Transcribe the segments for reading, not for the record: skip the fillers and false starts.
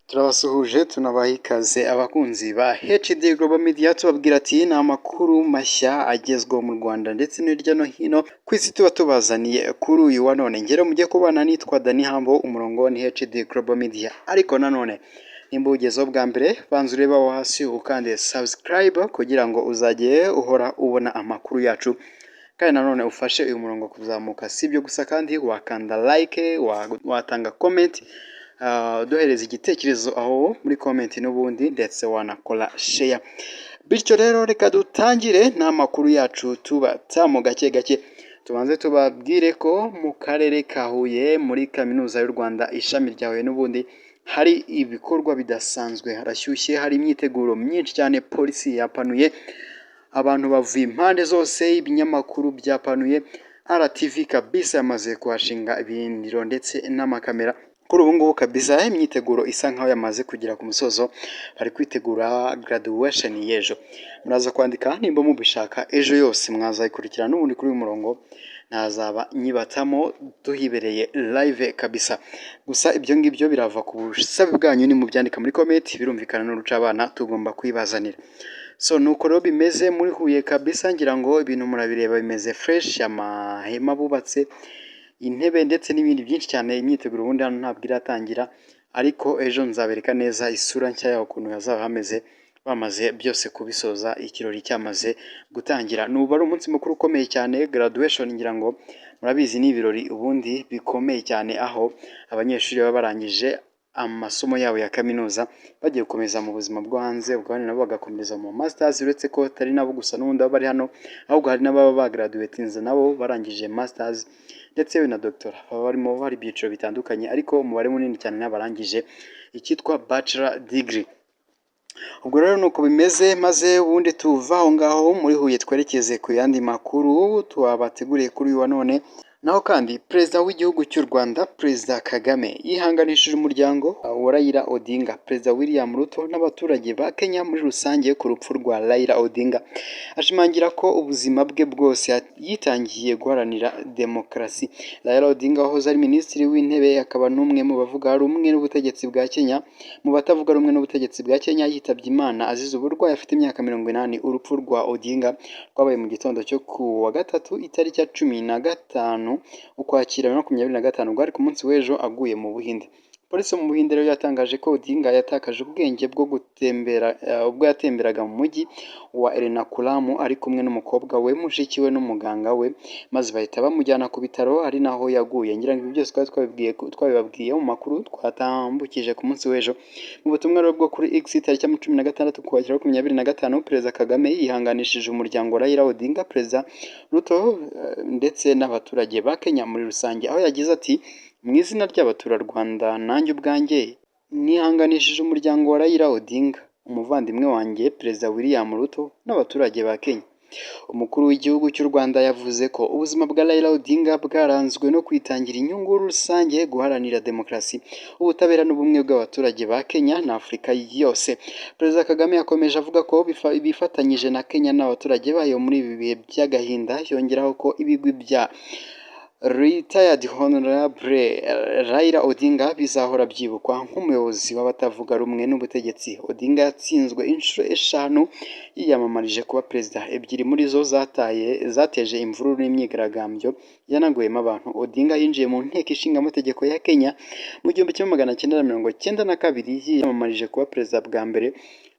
Turabasuhuje tunabaha ikaze abakunzi ba HD Global Media tubabwira ati ni amakuru mashya agezweho mu Rwanda ndetse no hirya no hino ku isi tuba tubazaniye kuri uyu wa none. Ngero mujye kubana nitwa Dani Hambo, umurongo ni HD Global Media. Ariko nanone nimba ugezeho bwa mbere banza urebe aho hasi ukande subscribe kugira ngo uzajye uhora ubona amakuru yacu. Kandi nanone ufashe uyu murongo kuzamuka, si ibyo gusa kandi wakanda like, watanga comment, duhereza igitekerezo aho muri comment n'ubundi ndetse wanakora share. Bityo rero reka dutangire n'amakuru yacu tubatamu gake gake. Tubanze tubabwire ko mu karere ka Huye muri kaminuza y'u Rwanda ishami rya Huye n'ubundi hari ibikorwa bidasanzwe, harashyushye, hari imyiteguro myinshi cyane, polisi yapanuye, abantu bavuye impande zose, ibinyamakuru byapanuye, RTV kabisa yamaze kuhashinga ibindiro ndetse n'amakamera. Kuri ubu ngubu kabisa imyiteguro isa nkaho yamaze kugera ku musozo, bari kwitegura graduation y'ejo. Muraza kwandika nimba mubishaka, ejo yose mwazayikurikirana n'ubundi kuri uyu murongo ntazaba nyibatamo duhibereye live kabisa. Gusa ibyo ngibyo birava ku busabe bwanyu, ni mubyandika muri comment, birumvikana n'uruca abana tugomba kwibazanira. So nuko rero bimeze muri Huye kabisa, ngira ngo ibintu murabireba bimeze fresh, amahema bubatse, intebe ndetse n'ibindi byinshi cyane. Imyiteguro ubundi hano ntabwo iratangira, ariko ejo nzabereka neza isura nshya yaho ukuntu hazaba hameze bamaze byose kubisoza, ikirori cyamaze gutangira. Nubu ari umunsi mukuru ukomeye cyane, graduation. Ngira ngo murabizi ni ibirori ubundi bikomeye cyane, aho abanyeshuri baba barangije amasomo yabo ya kaminuza bagiye gukomeza mu buzima bwo hanze, ubwo nabo bagakomeza mu masters. Uretse ko atari nabo gusa n'ubundi baba bari hano, ahubwo hari n'ababa bagraduatinze nabo barangije masters ndetse na doctora, baba barimo bari ibyiciro bitandukanye, ariko umubare munini cyane n'abarangije icyitwa bachelor degree. Ubwo rero nuko bimeze, maze ubundi tuva aho ngaho muri Huye twerekeze ku yandi makuru tubateguriye kuri uyu wa none. Naho kandi perezida w'igihugu cy'u Rwanda, Perezida Kagame, yihanganishije umuryango wa Raila Odinga, Perezida William Ruto n'abaturage ba Kenya muri rusange ku rupfu rwa Raila Odinga. Ashimangira ko ubuzima bwe bwose yitangiye guharanira demokarasi. Raila Odinga wahoze ari minisitiri w'intebe, akaba n'umwe mu bavuga rumwe n'ubutegetsi bwa Kenya, mu batavuga rumwe n'ubutegetsi bwa Kenya, yitabye Imana azize uburwayi afite imyaka 80. Urupfu rwa Odinga rwabaye mu gitondo cyo ku wa gatatu itariki ya 15 Ukwakira 2025, ubwo ari ku munsi w'ejo aguye mu Buhinde. Polisi mu Buhinde rero yatangaje ko Odinga yatakaje ubwenge bwo gutembera ubwo yatemberaga mu mujyi wa Ernakulam ari kumwe n'umukobwa we, mushiki we n'umuganga we, maze bahita bamujyana ku bitaro, ari naho yaguye. Ngira ngo ibi byose twabibabwiye mu makuru twatambukije ku munsi w'ejo. Mu butumwa rero bwo kuri X tariki ya 16 Ukwakira 2025, Perezida Kagame yihanganishije umuryango wa Raila Odinga, Perezida Ruto ndetse n'abaturage ba Kenya muri rusange, aho yagize ati: mu izina ry'abaturarwanda nanjye ubwanjye nihanganishije umuryango wa Raila Odinga, umuvandimwe wanjye Perezida William Ruto n'abaturage ba Kenya. Umukuru w'igihugu cy'u Rwanda yavuze ko ubuzima bwa Raila Odinga bwaranzwe no kwitangira inyungu rusange, guharanira demokarasi, ubutabera n'ubumwe bw'abaturage ba Kenya na Afurika yose. Perezida Kagame yakomeje avuga ko bifatanyije na Kenya n'abaturage bayo muri ibi bihe by'agahinda, yongeraho ko ibigwi bya Retired Honorable Raila Odinga bizahora byibukwa nk'umuyobozi w'abatavuga rumwe n'ubutegetsi. Odinga yatsinzwe inshuro 5 yiyamamarije kuba perezida, 2 muri zo zateje imvururu n'imyigaragambyo yanaguyemo abantu. Odinga yinjiye mu nteko ishinga amategeko ya Kenya mu 1992, yiyamamarije kuba perezida bwa mbere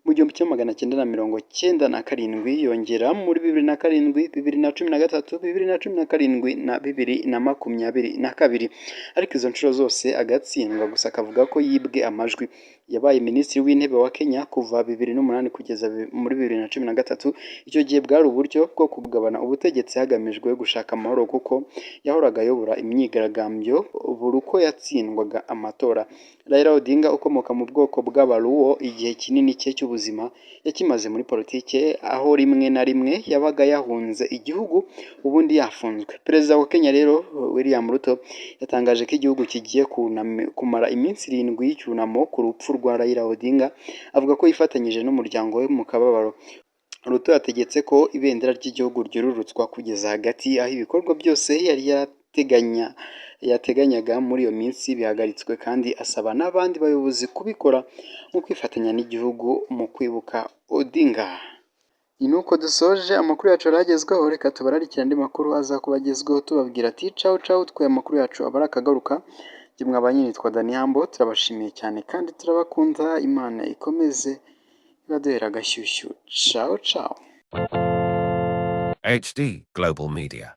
mu 1997, yongera muri 2007, 2013, 2017 na 2022, ariko izo nshuro zose agatsindwa, gusa akavuga ko yibwe amajwi. Yabaye minisitiri w'intebe wa Kenya kuva 2008 kugeza muri 2013. Icyo gihe bwari uburyo bwo kugabana ubutegetsi hagamijwe gushaka amahoro, kuko yahoraga ayobora imyigaragambyo buri uko yatsindwaga amatora. Raila Odinga ukomoka mu bwoko bw'Abaluo, igihe kinini cye cy'ubuzima yakimaze muri politike, aho rimwe na rimwe yabaga yahunze igihugu ubundi yafunzwe. Perezida wa Kenya rero William Ruto yatangaje ko igihugu kigiye kumara iminsi 7 y'icyunamo ku rupfu rwa Raila Odinga, avuga ko yifatanyije n'umuryango we mu kababaro. Ruto yategetse ko ibendera ry'igihugu ryururutswa kugeza hagati aho ibikorwa byose yari yateganyaga muri iyo minsi bihagaritswe, kandi asaba n'abandi bayobozi kubikora mu kwifatanya n'igihugu mu kwibuka Odinga. Ni nuko dusoje amakuru yacu yaragezweho, reka tubararikire andi makuru aza kubagezweho tubabwira ati cawu cawu, twe amakuru yacu aba ari akagaruka. Jye mwabanye nitwa Dani Hambo, turabashimiye cyane kandi turabakunda, Imana ikomeze ibaduhera agashyushyu. Cawu cawu. HD Global Media.